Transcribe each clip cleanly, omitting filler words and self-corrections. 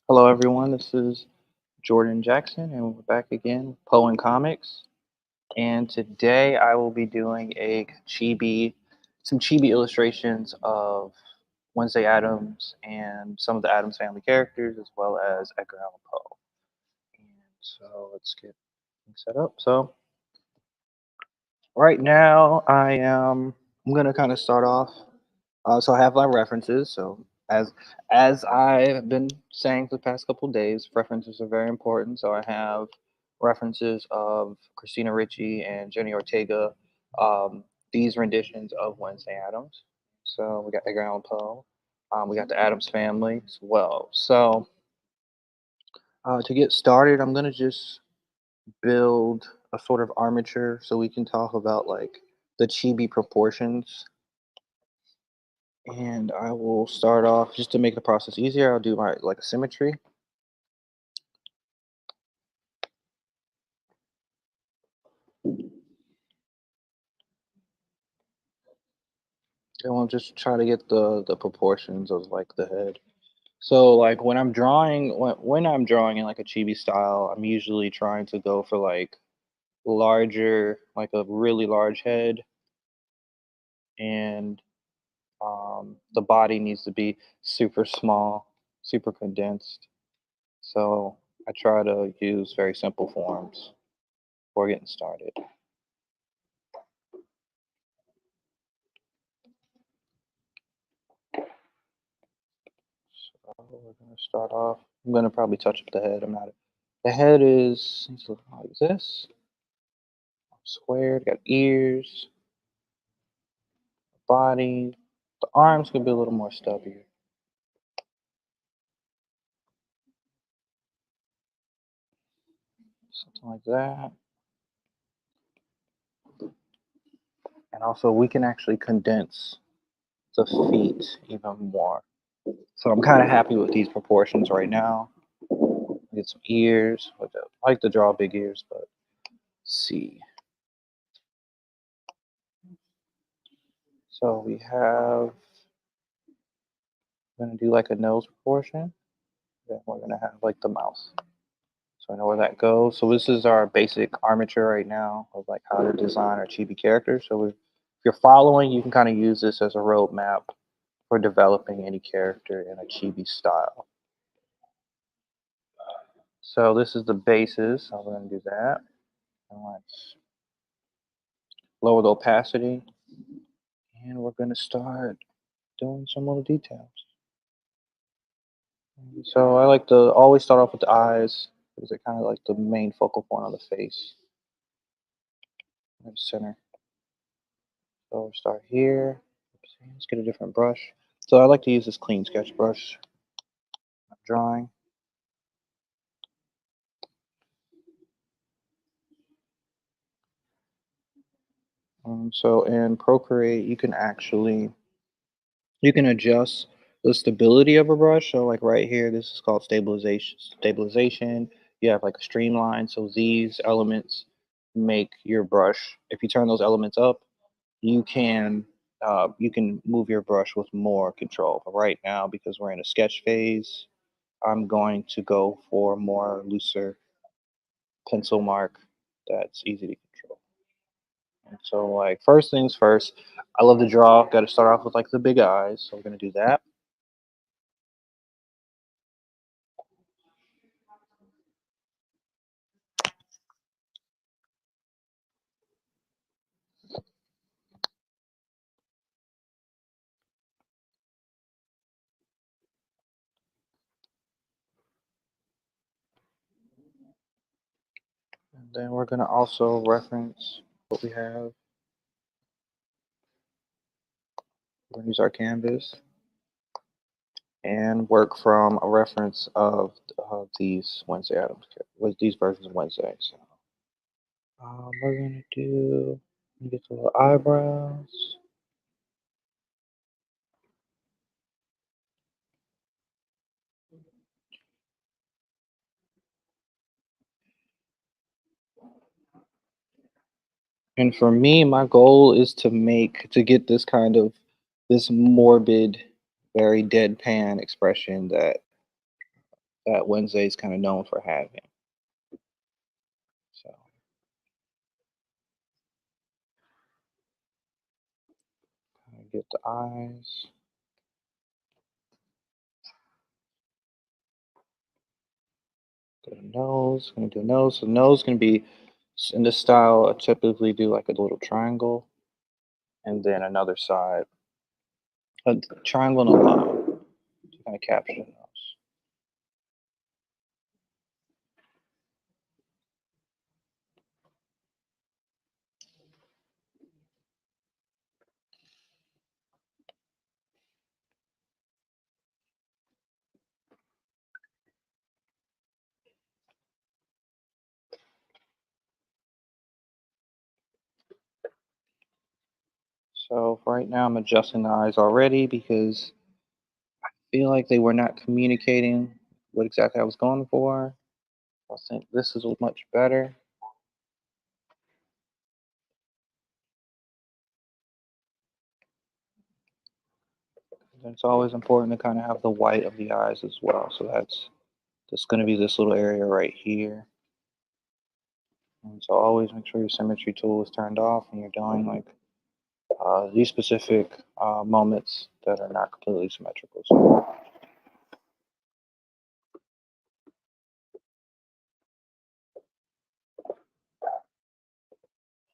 Hello, everyone. This is Jordan Jackson, and we're back again with Poe and Comics. And today I will be doing some chibi illustrations of Wednesday Addams and some of the Addams family characters, as well as Edgar Allan Poe. And so let's get things set up. So right now I'm gonna kind of start off. So I have my references. So as I have been saying for the past couple days, references are very important. So I have references of Christina Ricci and Jenny Ortega. Um, these renditions of Wednesday Addams. So we got Edgar Allan Poe. We got the Addams family as well. So to get started, I'm gonna just build a sort of armature so we can talk about like the chibi proportions. And I will start off just to make the process easier. I'll do my like a symmetry. And we'll just try to get the proportions of like the head. So like when I'm drawing in like a chibi style, I'm usually trying to go for like larger, like a really large head, and the body needs to be super small, super condensed. So I try to use very simple forms before getting started. We're gonna start off. I'm gonna probably touch up the head. I'm not. The head is needs to look like this, squared. Got ears, body. The arms could be a little more stubbier, something like that. And also, we can actually condense the feet even more. So I'm kind of happy with these proportions right now. Get some ears. I like to draw big ears, but let's see. So we have. We're gonna do like a nose proportion. Then we're gonna have like the mouth. So I know where that goes. So this is our basic armature right now of like how to design our chibi characters. So if you're following, you can kind of use this as a roadmap for developing any character in a chibi style. So this is the basis. So we're going to do that. And let's lower the opacity. And we're going to start doing some little details. So I like to always start off with the eyes because they're kind of like the main focal point of the face. And center. So we'll start here. Let's get a different brush. So I like to use this clean sketch brush. Drawing. So in Procreate, you can adjust the stability of a brush. So like right here, this is called stabilization. Stabilization. You have like a streamline. So these elements make your brush. If you turn those elements up, you can you can move your brush with more control. But right now, because we're in a sketch phase, I'm going to go for more looser pencil mark that's easy to control. And so, like, first things first, I love to draw. Got to start off with like the big eyes. So we're gonna do that. And then we're gonna also reference what we have. We're gonna use our canvas and work from a reference of these Wednesday Adams with these versions of Wednesday. So we're gonna get the little eyebrows. And for me, my goal is to get this kind of this morbid, very deadpan expression that that Wednesday is kind of known for having. So get the eyes. Go to nose. Gonna do nose. So nose can be in this style. I typically do like a little triangle, and then another side, a triangle and a line to kind of capture the nose. So for right now, I'm adjusting the eyes already because I feel like they were not communicating what exactly I was going for. I think this is much better. And it's always important to kind of have the white of the eyes as well. So that's going to be this little area right here. And so always make sure your symmetry tool is turned off when you're doing like these specific moments that are not completely symmetrical. So,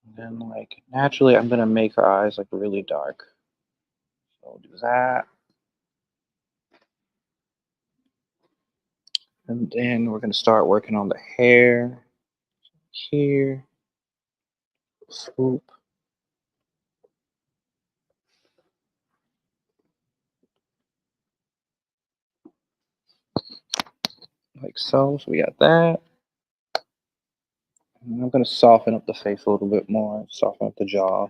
and then like naturally, I'm gonna make her eyes like really dark. So I'll do that, and then we're gonna start working on the hair here. Swoop like so. So we got that. And I'm gonna soften up the face a little bit more. Soften up the jaw.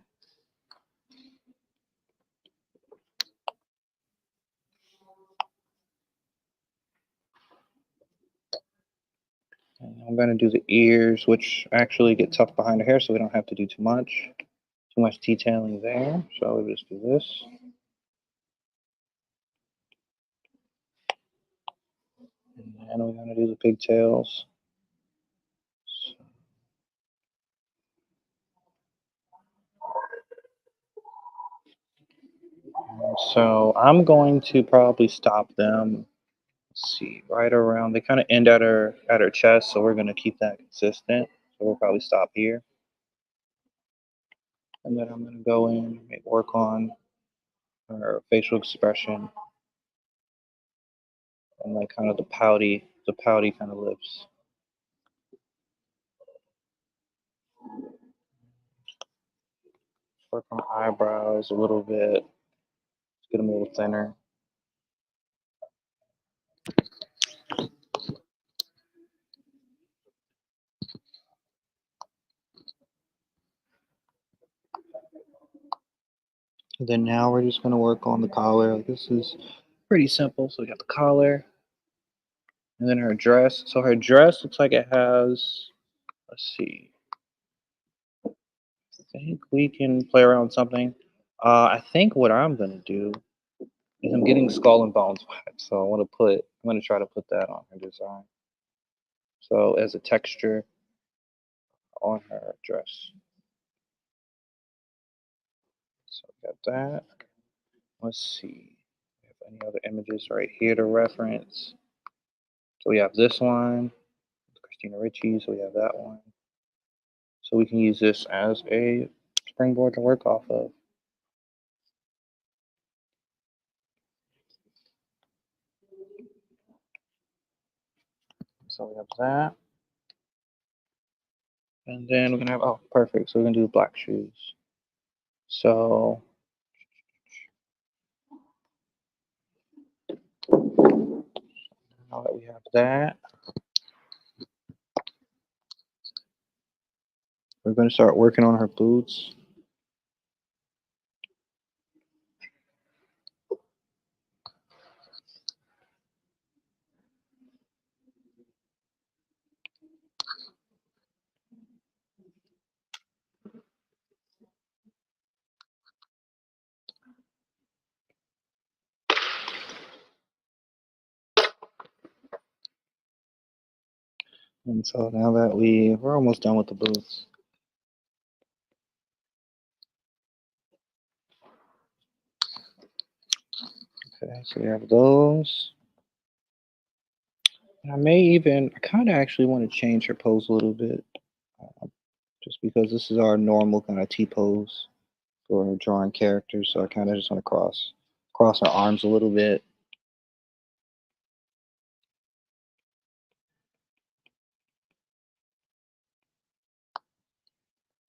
And I'm gonna do the ears, which actually get tucked behind the hair, so we don't have to do too much detailing there. So we'll just do this. And then we're gonna do the pigtails. So I'm going to probably stop them. Let's see, right around they kind of end at her chest, so we're gonna keep that consistent. So we'll probably stop here, and then I'm gonna go in and work on her facial expression and like kind of the pouty kind of lips. Work on eyebrows a little bit. Get them a little thinner. And then now we're just gonna work on the collar. This is pretty simple. So we got the collar, and then her dress. So her dress looks like it has. Let's see. I think we can play around with something. I think what I'm gonna do is I'm getting skull and bones wax. So I'm gonna try to put that on her design. So as a texture on her dress. So we got that. Let's see. We have any other images right here to reference. So we have this one, Christina Ricci. So we have that one. So we can use this as a springboard to work off of. So we have that. And then we're gonna have, oh, perfect. So we're gonna do black shoes. So now that we have that, we're gonna start working on her boots. And so now that we're almost done with the boots. Okay, so we have those. And I kind of actually want to change her pose a little bit, uh, just because this is our normal kind of T pose for drawing characters. So I kind of just want to cross her arms a little bit,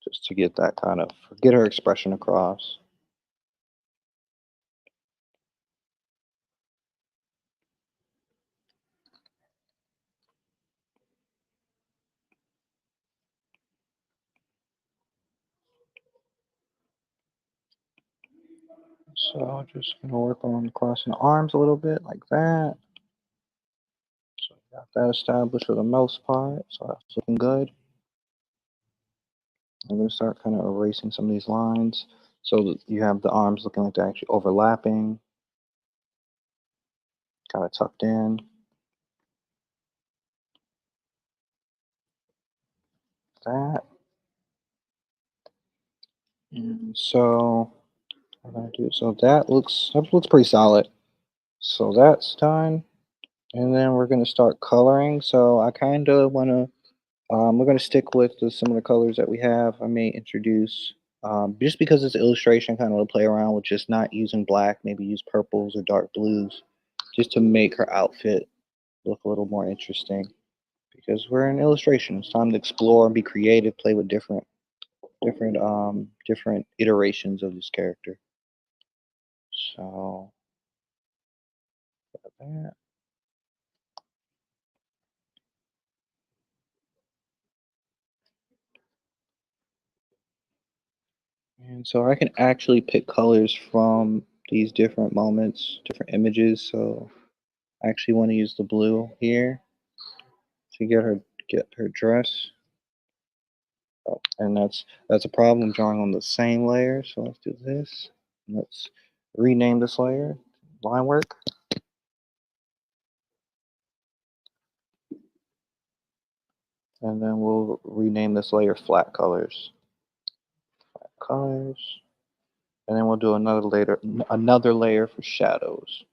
just to get that kind of get her expression across. So I'm just gonna work on crossing the arms a little bit like that. So we got that established for the most part. So that's looking good. I'm gonna start kind of erasing some of these lines so that you have the arms looking like they're actually overlapping, kind of tucked in. That. And so what I do? So that looks pretty solid. So that's done. And then we're gonna start coloring. So I kind of wanna we're going to stick with the similar colors that we have. I may introduce, just because it's an illustration, kind of want to play around with just not using black, maybe use purples or dark blues, just to make her outfit look a little more interesting. Because we're in illustration, it's time to explore and be creative, play with different iterations of this character. So, got that. And so I can actually pick colors from these different moments, different images. So I actually want to use the blue here to get her dress. Oh, and that's a problem drawing on the same layer. So let's do this. Let's rename this layer line work, and then we'll rename this layer flat colors. Colors, and then we'll do another layer for shadows.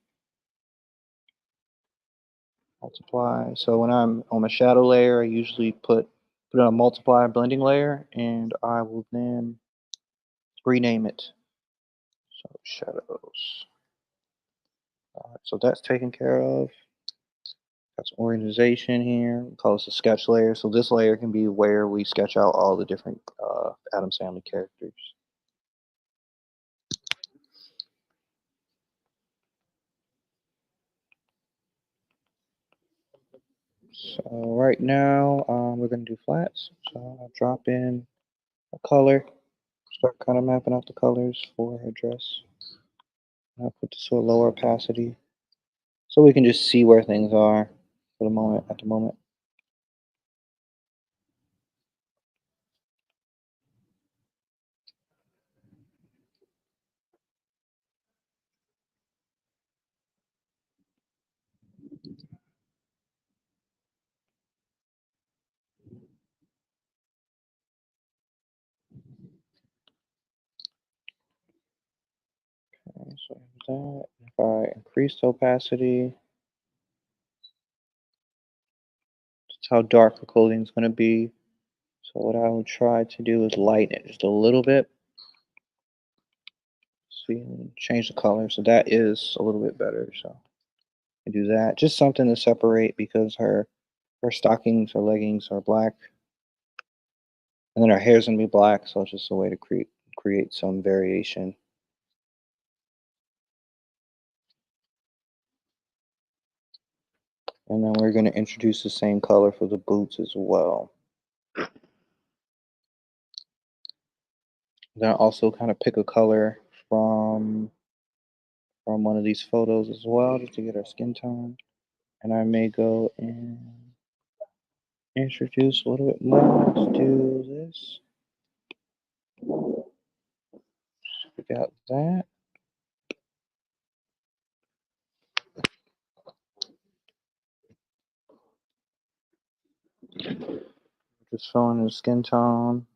Multiply. So when I'm on my shadow layer, I usually put on a multiply blending layer, and I will then rename it. So shadows. Alright, so that's taken care of. Got some organization here. We call this a sketch layer. So this layer can be where we sketch out all the different Addams Family characters. So right now we're going to do flats. So I'll drop in a color, start kind of mapping out the colors for her dress. I'll put this to a lower opacity so we can just see where things are for the moment. At the moment. Okay, so that. If I increase the opacity, that's how dark the clothing is going to be. So what I will try to do is lighten it just a little bit. See, change the color. So that is a little bit better. So I do that. Just something to separate because her stockings, her leggings are black, and then her hair's gonna be black. So it's just a way to create some variation. And then we're gonna introduce the same color for the boots as well. Then I also kind of pick a color from from one of these photos as well, just to get our skin tone. And I may go and introduce a little bit more. Let's do this. We got that. Just filling in the skin tone,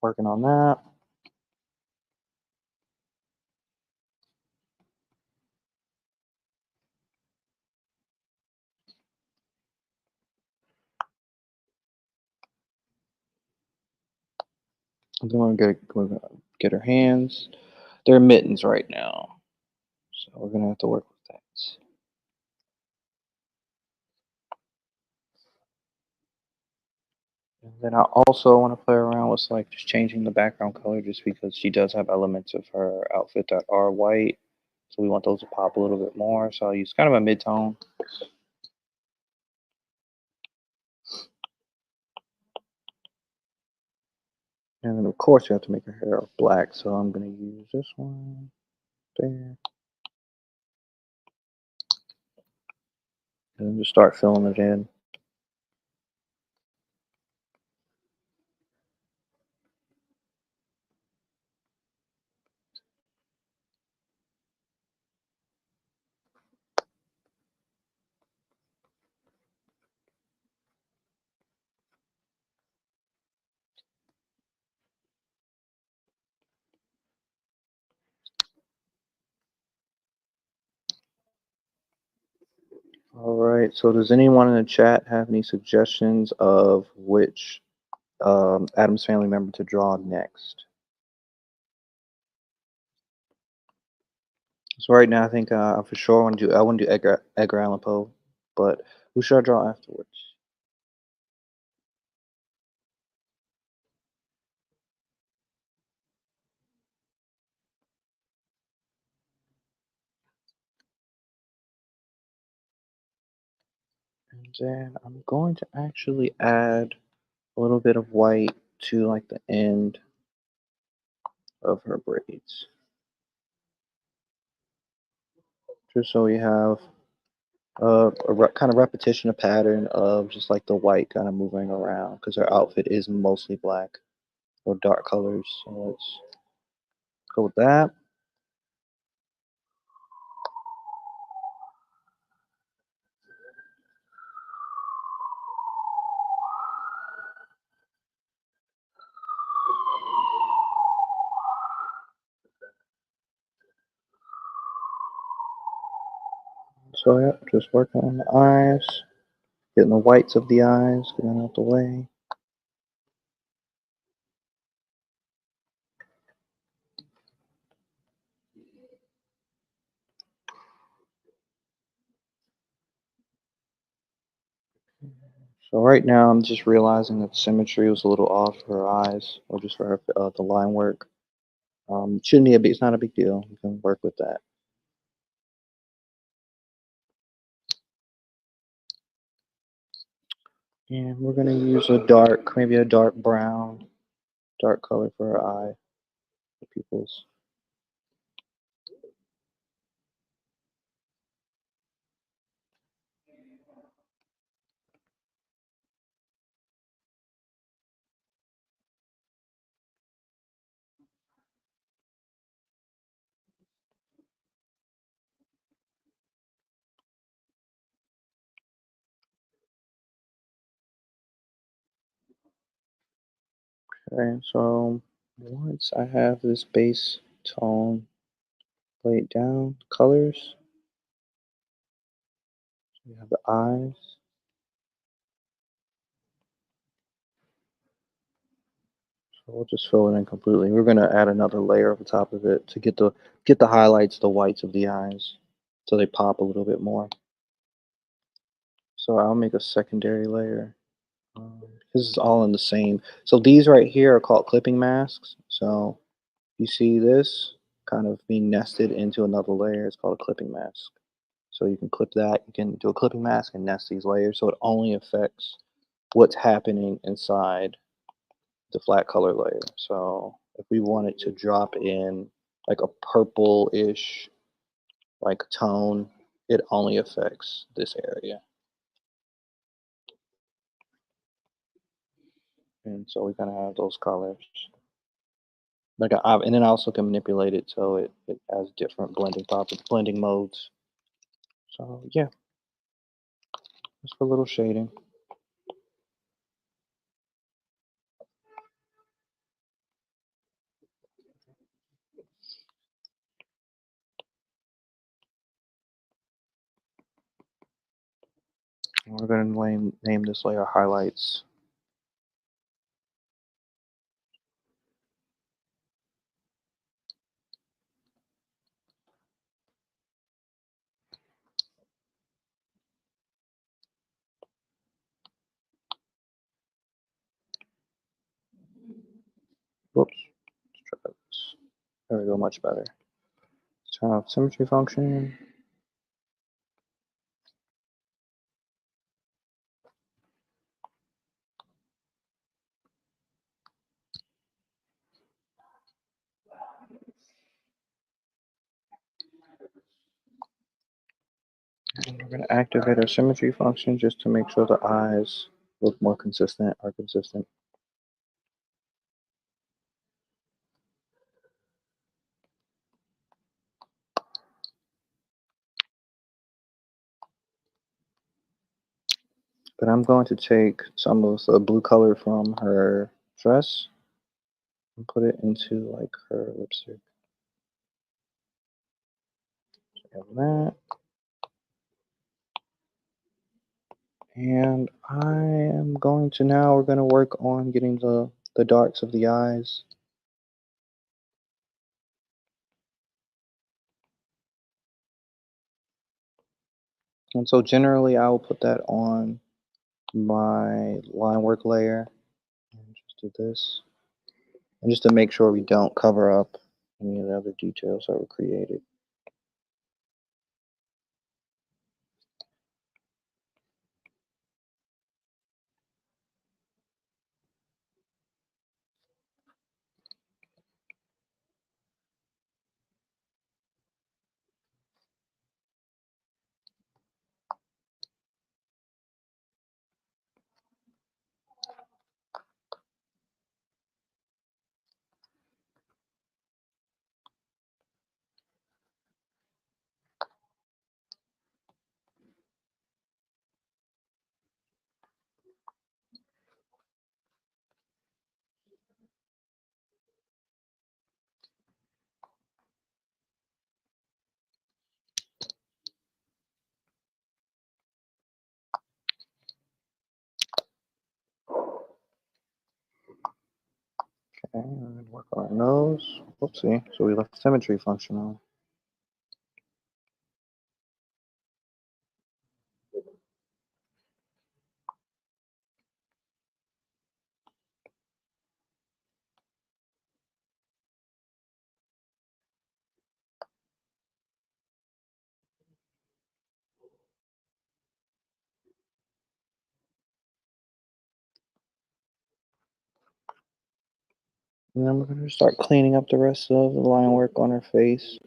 working on that. And then we're gonna get her hands. They're mittens right now, so we're gonna have to work with that. And then I also want to play around with like just changing the background color, just because she does have elements of her outfit that are white, so we want those to pop a little bit more. So I'll use kind of a mid-tone. And then of course you have to make her hair black, so I'm gonna use this one there. And then just start filling it in. Alright, so does anyone in the chat have any suggestions of which Adam's family member to draw next? So right now I think for sure I want to do Edgar Allan Poe, but who should I draw afterwards? And then I'm going to actually add a little bit of white to like the end of her braids, just so we have kind of repetition, a pattern of just like the white kind of moving around, because her outfit is mostly black or dark colors. So let's go with that. So yeah, just working on the eyes, getting the whites of the eyes, getting out the way. So right now I'm just realizing that the symmetry was a little off for her eyes, or just for her, the line work. Shouldn't be a big, it's not a big deal. You can work with that. And we're gonna use a dark, maybe a dark brown, dark color for her eye, the pupils. Okay, so once I have this base tone laid down, colors, we have the eyes. So we'll just fill it in completely. We're gonna add another layer over top of it to get the highlights, the whites of the eyes, so they pop a little bit more. So I'll make a secondary layer. This is all in the same. So these right here are called clipping masks. So you see this kind of being nested into another layer. It's called a clipping mask. So you can clip that. You can do a clipping mask and nest these layers, so it only affects what's happening inside the flat color layer. So if we wanted to drop in like a purple-ish like tone, it only affects this area. And so we kind of have those colors. And then I also can manipulate it so it has different blending modes. So yeah, just for a little shading. And we're going to name this layer highlights. Whoops. Let's try this. There we go, much better. Let's turn off symmetry function. And we're going to activate our symmetry function just to make sure the eyes look more consistent, are consistent. But I'm going to take some of the blue color from her dress and put it into like her lipstick. So that. And I am going to now, we're going to work on getting the darks of the eyes. And so generally I will put that on my line work layer. And just do this. And just to make sure we don't cover up any of the other details that were created. Okay, and then work on our nose. Whoopsie, so we left the symmetry function on. And then we're going to start cleaning up the rest of the line work on her face.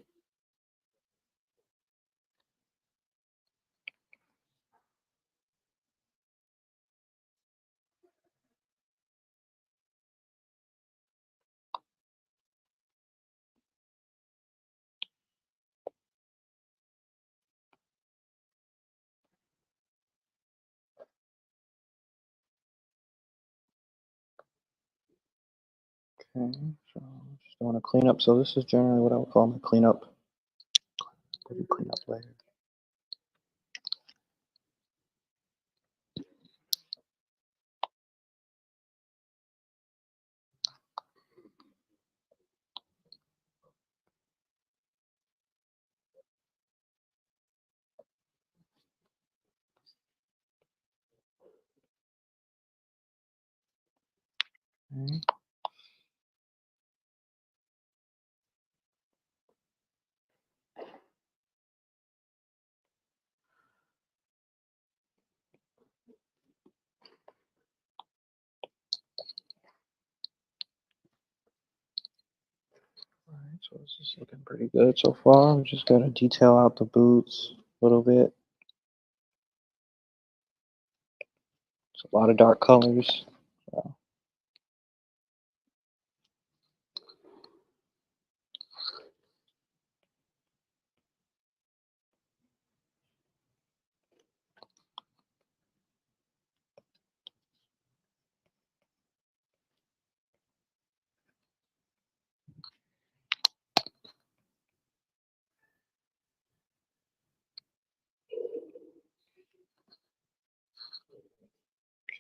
Okay, so just want to clean up. So this is generally what I would call my cleanup layer. Okay. Alright, so this is looking pretty good so far. We just gotta detail out the boots a little bit. It's a lot of dark colors. So.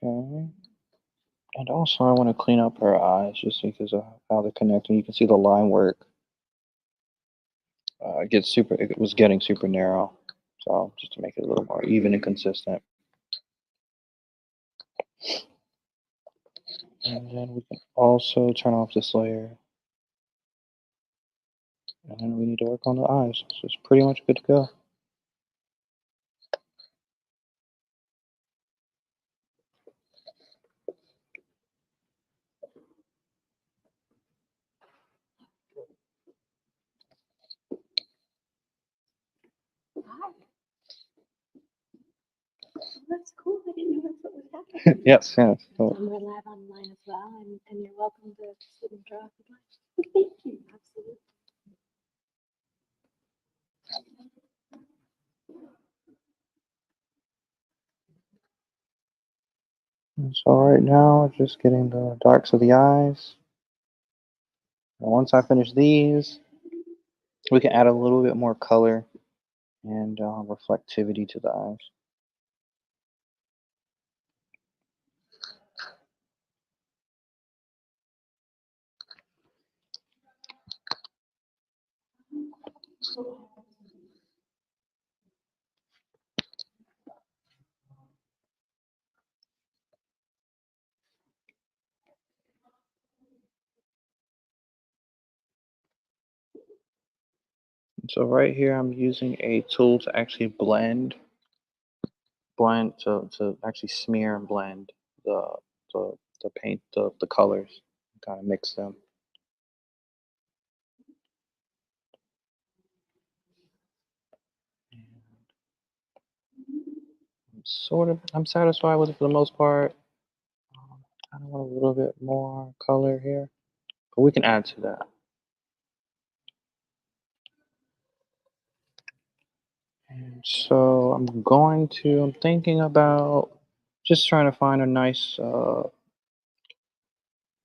Okay. And also, I want to clean up her eyes just because of how they're connecting. You can see the line work. It was getting super narrow. So just to make it a little more even and consistent. And then we can also turn off this layer. And then we need to work on the eyes. So it's pretty much good to go. Hi. That's cool. I didn't know that's what was happening. Yes, yes. So, We're live online as well, and you're welcome to sit and draw if you'd like. Thank you. Absolutely. so right now, just getting the darks of the eyes. And once I finish these, we can add a little bit more color and reflectivity to the eyes. So right here, I'm using a tool to actually to actually smear and blend the the the colors, kind of mix them. I'm satisfied with it for the most part. I want a little bit more color here, but we can add to that. And so I'm thinking about just trying to find a nice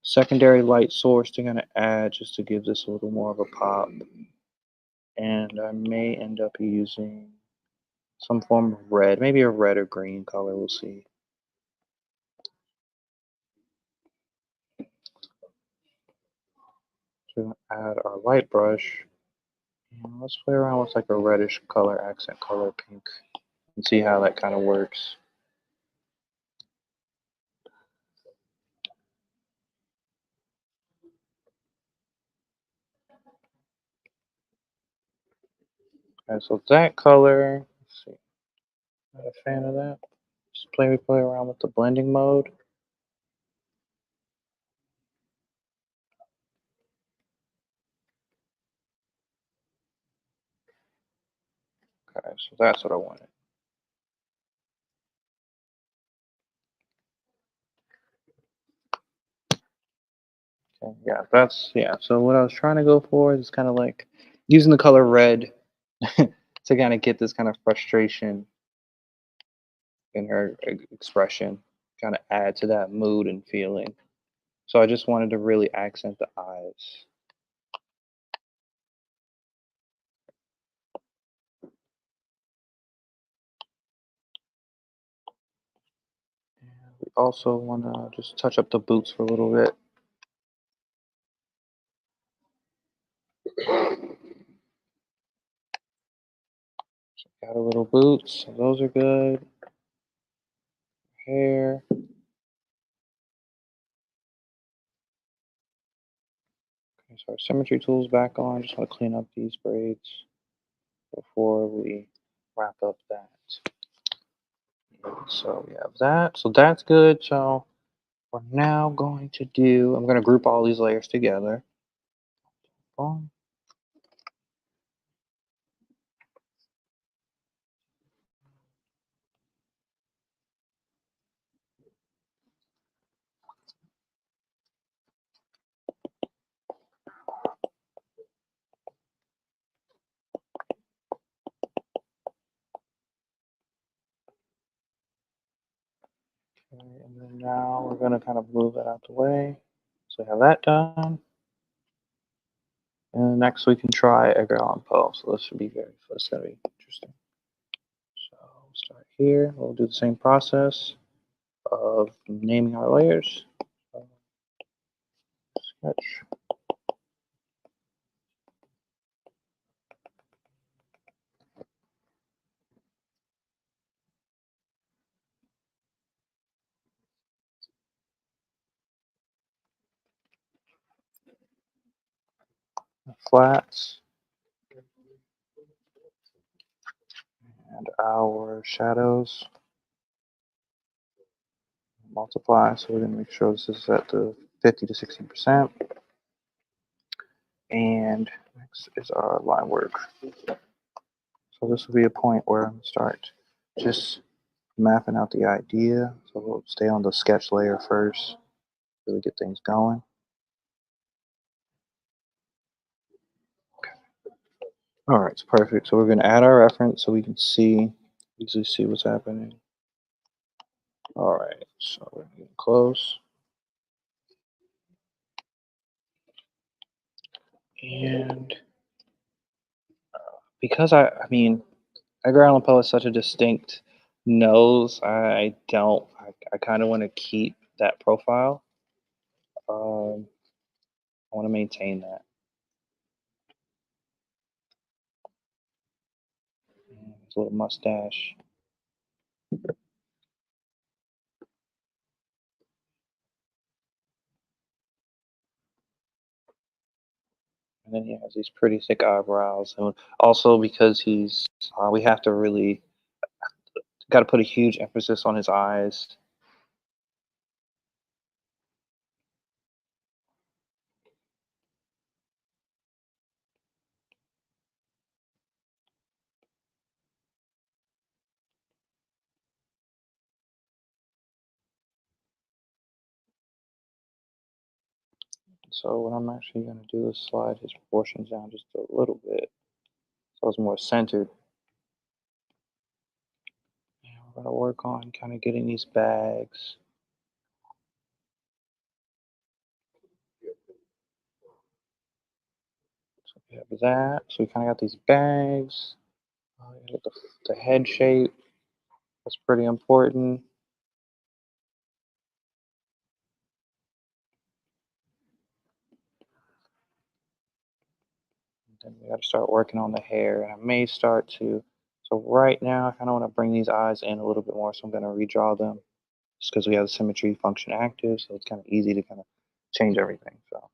secondary light source to kind of add just to give this a little more of a pop. And I may end up using some form of red, maybe a red or green color, we'll see. To add our light brush, and let's play around with like a reddish color, accent color pink, and see how that kind of works. Okay, so that color, let's see, not a fan of that. Just play around with the blending mode. Okay, so that's what I wanted. Okay, yeah. So what I was trying to go for is kind of like using the color red to kind of get this kind of frustration in her expression, kind of add to that mood and feeling. So I just wanted to really accent the eyes. We also want to just touch up the boots for a little bit. Got a little boots, so those are good. Hair. Okay, so our symmetry tool's back on. Just want to clean up these braids before we wrap up that. So we have that. So that's good. So we're now going to do, I'm going to group all these layers together. Boom. Okay, and then now we're going to kind of move that out the way. So we have that done. And next we can try Edgar Allan Poe. So this is going to be interesting. So we'll start here. We'll do the same process. of naming our layers. Sketch. Flats. And our shadows. Multiply, so we're going to make sure this is at the 50 to 60%. And next is our line work. So this will be a point where I'm going to start just mapping out the idea. So we'll stay on the sketch layer first, really get things going. All right, it's perfect. So we're going to add our reference so we can easily see what's happening. All right, so we're getting close. And because I mean, Edgar Allan Poe is such a distinct nose, I kind of want to keep that profile. I want to maintain that. His little mustache. And then he has these pretty thick eyebrows. And also because we have to really, got to put a huge emphasis on his eyes. So what I'm actually going to do is slide his proportions down just a little bit so it's more centered. And we're going to work on kind of getting these bags. So we have that. So we kind of got these bags. The head shape. That's pretty important. Then we got to start working on the hair. And I may start to, so right now I kind of want to bring these eyes in a little bit more. So I'm going to redraw them just because we have the symmetry function active. So it's kind of easy to kind of change everything. So.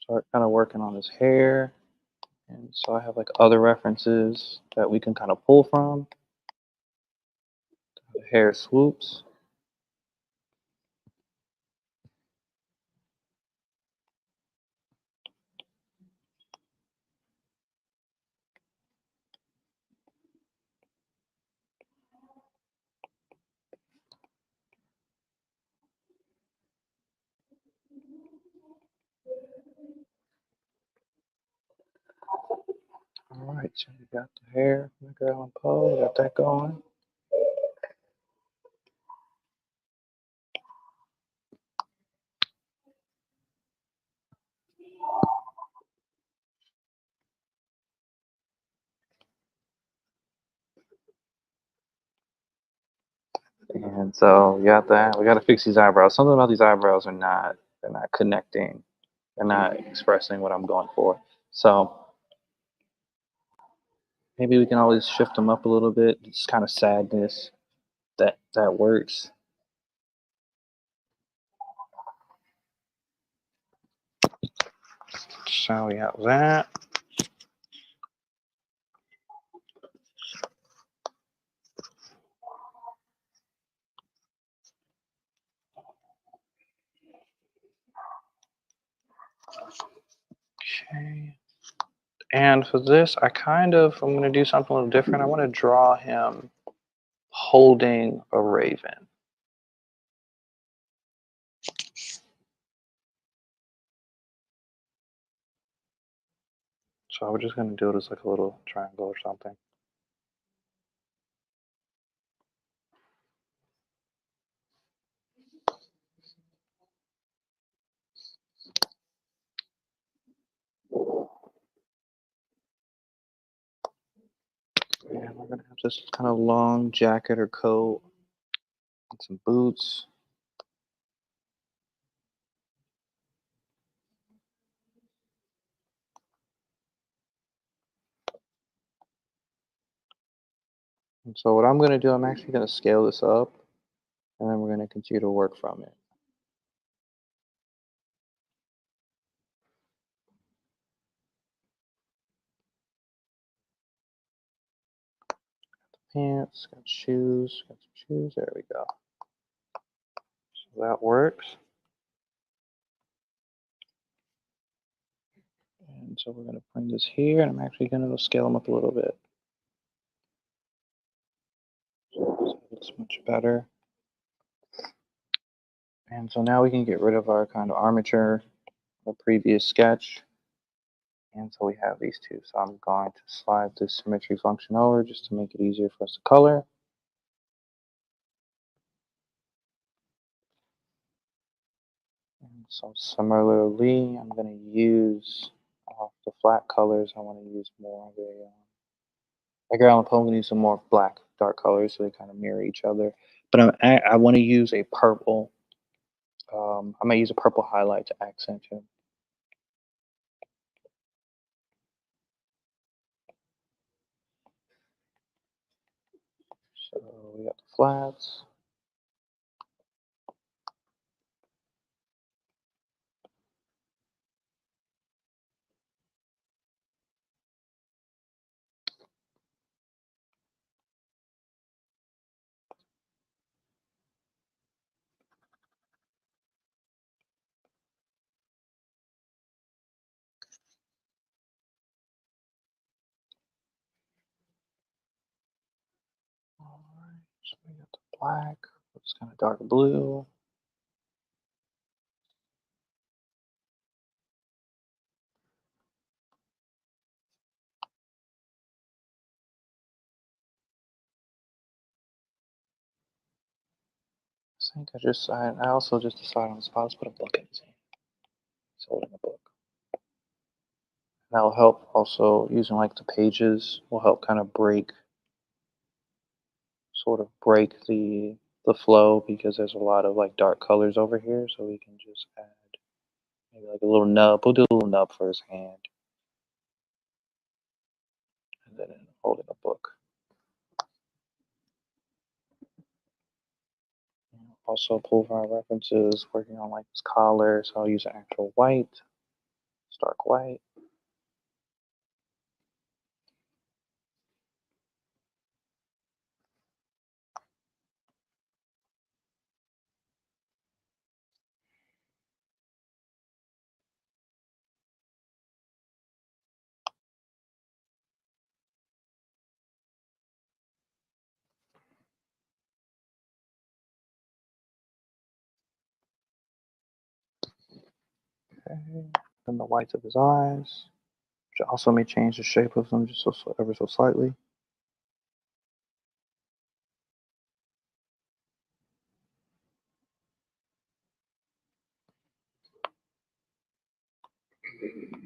Start kind of working on his hair. And so I have like other references that we can kind of pull from. The hair swoops. All right, so we got the hair, Edgar Allan Poe, got that going. And so we got that. We got to fix these eyebrows. Something about these eyebrows they're not connecting. They're not expressing what I'm going for. So maybe we can always shift them up a little bit. It's kind of sadness that works. So we have that. Okay. And for this, I'm going to do something a little different. I want to draw him holding a raven. So we're just gonna do it as like a little triangle or something. And we're gonna have this kind of long jacket or coat and some boots. And so what I'm gonna do, I'm actually gonna scale this up, and then we're gonna continue to work from it. Pants, got shoes, got some shoes. There we go. So that works. And so we're gonna bring this here, and I'm actually gonna scale them up a little bit. So it looks much better. And so now we can get rid of our kind of armature, the previous sketch. And so we have these two. So I'm going to slide this symmetry function over just to make it easier for us to color. And so similarly, I'm going to use the flat colors. I want to use more of a, like Allan, I'm going to use some more black, dark colors so they kind of mirror each other. But I want to use a purple. I might use a purple highlight to accent him. So we got the flats. All right, so we got the black. It's kind of dark blue. I also just decided on the spot. Let's put a book in his hand. He's holding a book. That'll help also using like the pages will help kind of sort of break the flow because there's a lot of like dark colors over here. So we can just add maybe like a little nub. We'll do a little nub for his hand. And then holding a book. Also pull from our references, working on like his collar. So I'll use an actual white, stark white. Okay. Then the whites of his eyes, which also may change the shape of them just ever so slightly. Okay.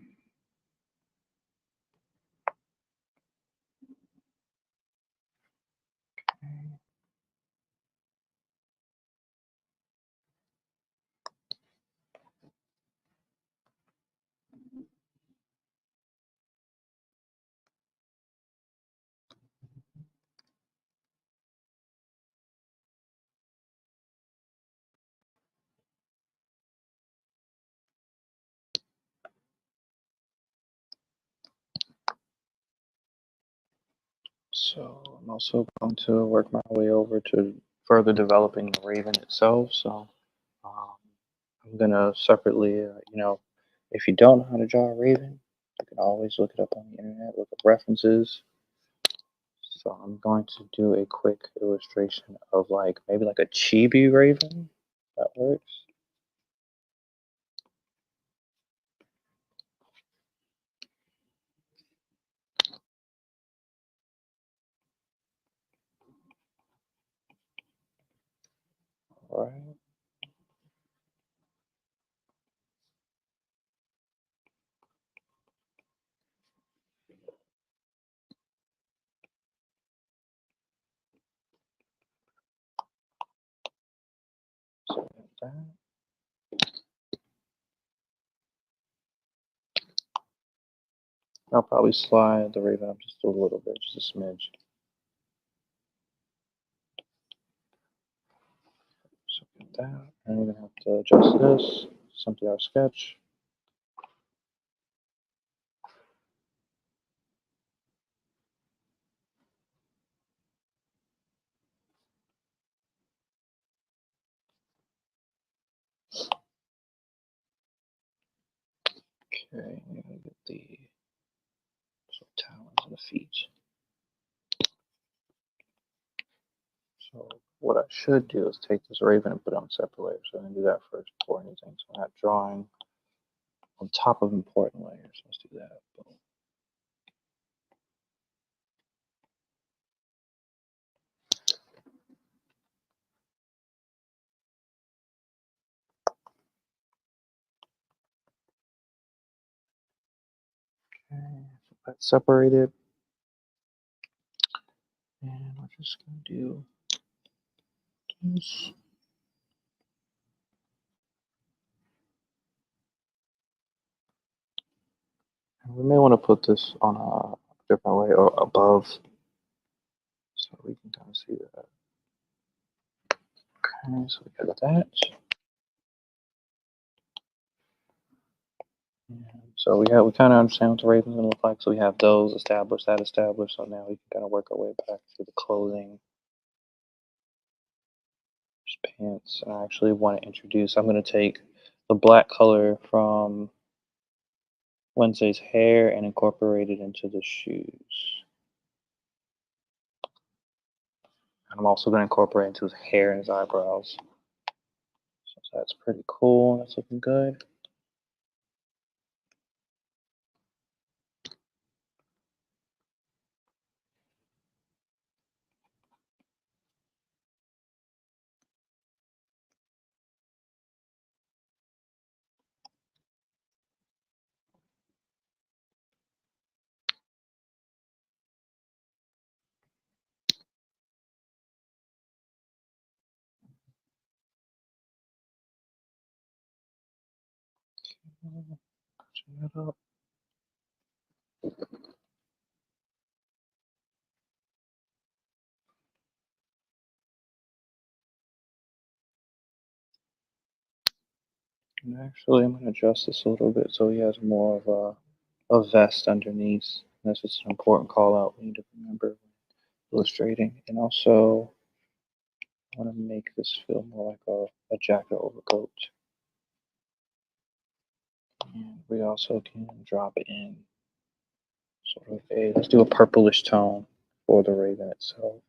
So I'm also going to work my way over to further developing the Raven itself. So um, I'm gonna separately, if you don't know how to draw a Raven, you can always look it up on the internet, look up references. So I'm going to do a quick illustration of like maybe like a chibi Raven. That works. All right. So like that. I'll probably slide the raven up just a little bit, just a smidge. So like that. And we're gonna have to adjust this. Simply our sketch. Okay, I'm gonna get the talons and the feet. So what I should do is take this raven and put it on separate layers. So I'm gonna do that first before anything. So I'm not drawing on top of important layers. Let's do that. Boom. Okay, so that's separated. And we're just gonna do this. And we may want to put this on a different way or above so we can kind of see that. Okay, so we got that. And so we kind of understand what the raven's gonna look like. So we have those established, that established. So now we can kind of work our way back to the clothing. Pants. I actually want to introduce. I'm going to take the black color from Wednesday's hair and incorporate it into the shoes. And I'm also going to incorporate into his hair and his eyebrows. So that's pretty cool. That's looking good. Clean that up. And actually, I'm going to adjust this a little bit so he has more of a vest underneath. And that's just an important call out we need to remember when illustrating. And also, I want to make this feel more like a jacket overcoat. And we also can drop it in sort of let's do a purplish tone for the raven itself.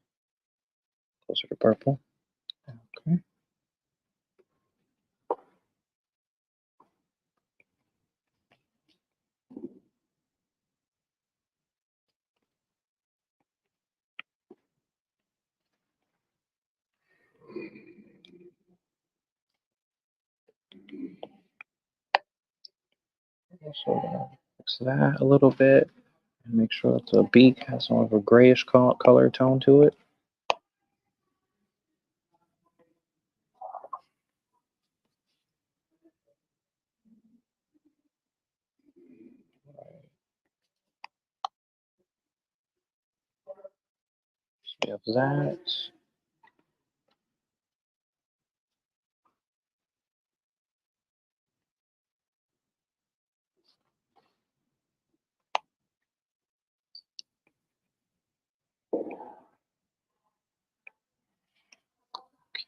Closer to purple. Okay. So we're gonna fix that a little bit and make sure that the beak has some of a grayish color tone to it. So we have that.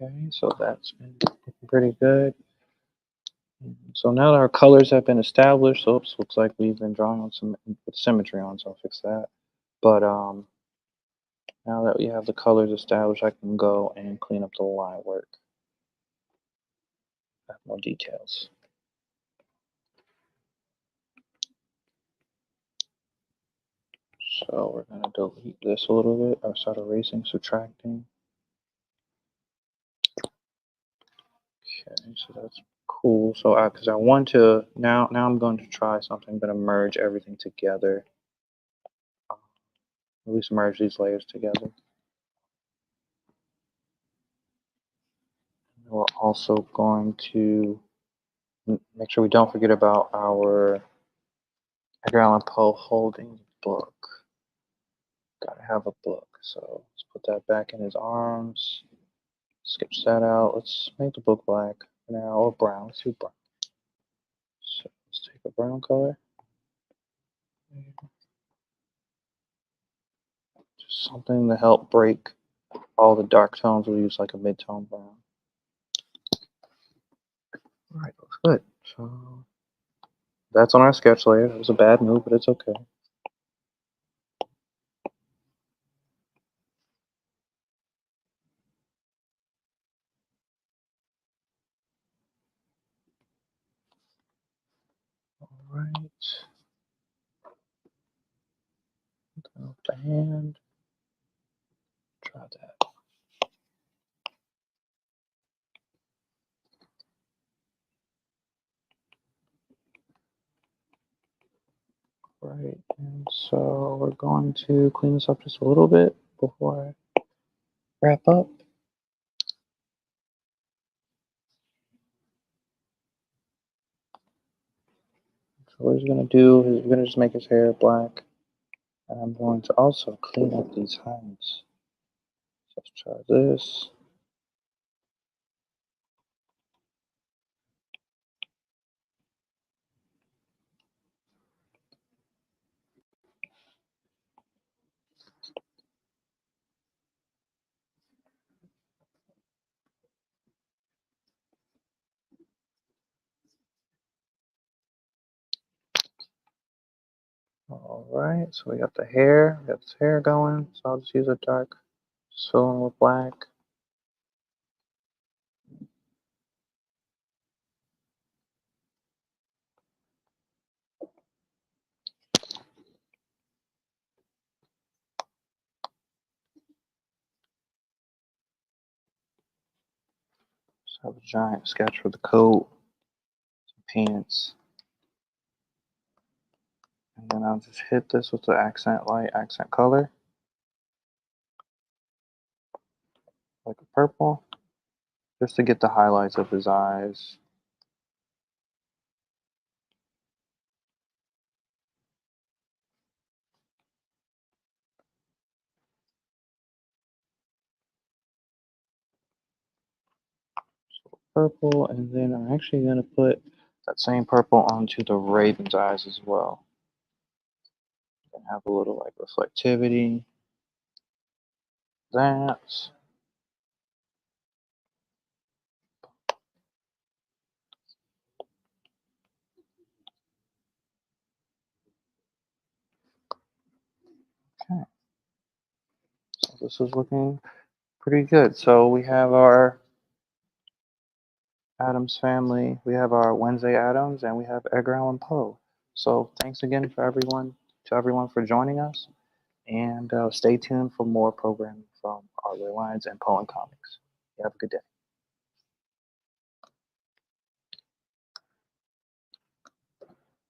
Okay, so that's been looking pretty good. So now that our colors have been established, oops, looks like we've been drawing on some with symmetry on, so I'll fix that. But now that we have the colors established, I can go and clean up the line work. Have more details. So we're going to delete this a little bit, or start erasing, subtracting. Okay, so that's cool. So because I want to now I'm going to try something. I'm going to merge everything together. At least merge these layers together. We're also going to make sure we don't forget about our Edgar Allan Poe holding book. Gotta have a book. So let's put that back in his arms. Sketch that out. Let's make the book black now, or brown. Let's do brown. So let's take a brown color. Just something to help break all the dark tones. We'll use like a mid-tone brown. Alright, looks good. So that's on our sketch layer. That was a bad move, but it's okay. Alright. Off the hand. Try that. Right, and so we're going to clean this up just a little bit before I wrap up. So what he's going to do is we're going to just make his hair black. And I'm going to also clean up these hides. So let's try this. Alright, so we got the hair. We got this hair going. So I'll just use a dark, just fill in with black. Just have a giant sketch for the coat, some pants. And then I'll just hit this with the accent light, accent color. Like a purple. Just to get the highlights of his eyes. So purple, and then I'm actually going to put that same purple onto the raven's eyes as well. And have a little like reflectivity. That. Okay. So this is looking pretty good. So we have our Addams family, we have our Wednesday Addams, and we have Edgar Allan Poe. So thanks again for everyone for joining us, and stay tuned for more programming from Artway Lines and Poe and Comics. You have a good day.